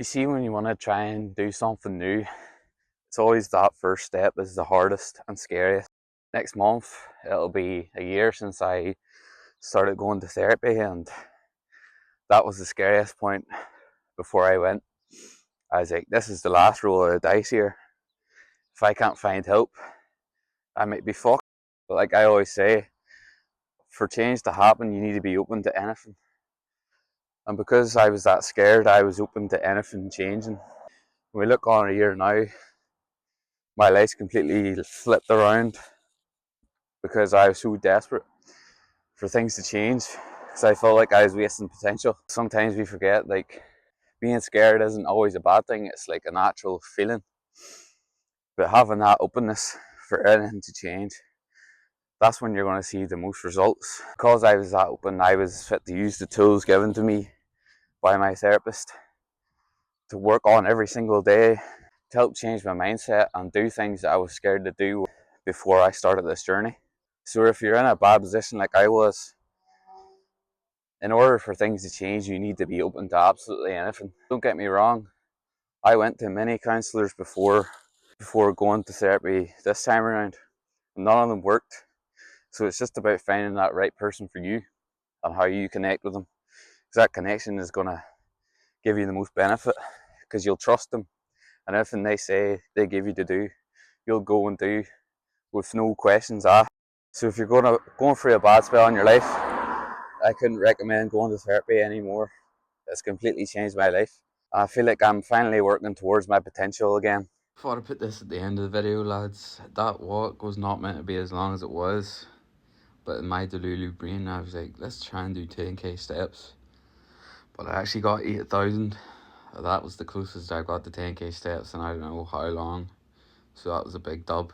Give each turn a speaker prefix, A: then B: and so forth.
A: You see, when you want to try and do something new, it's always that first step is the hardest and scariest. Next month, it'll be a year since I started going to therapy, and that was the scariest point before I went. I was like, this is the last roll of the dice here. If I can't find help, I might be fucked. But like I always say, for change to happen, you need to be open to anything. And because I was that scared, I was open to anything changing. When we look on a year now, my life's completely flipped around because I was so desperate for things to change because I felt like I was wasting potential. Sometimes we forget, like, being scared isn't always a bad thing, it's like a natural feeling. But having that openness for anything to change, that's when you're going to see the most results. Because I was that open, I was fit to use the tools given to me by my therapist to work on every single day to help change my mindset and do things that I was scared to do before I started this journey. So if you're in a bad position like I was, in order for things to change, you need to be open to absolutely anything. Don't get me wrong, I went to many counsellors before going to therapy this time around. None of them worked. So it's just about finding that right person for you and how you connect with them. Because that connection is going to give you the most benefit because you'll trust them. And everything they say they give you to do, you'll go and do with no questions asked. So if you're going through a bad spell in your life, I couldn't recommend going to therapy anymore. It's completely changed my life. I feel like I'm finally working towards my potential again.
B: Before I put this at the end of the video, lads, that walk was not meant to be as long as it was. But in my delulu brain, I was like, let's try and do 10k steps. But I actually got 8,000. That was the closest I got to 10k steps, and I don't know how long. So that was a big dub.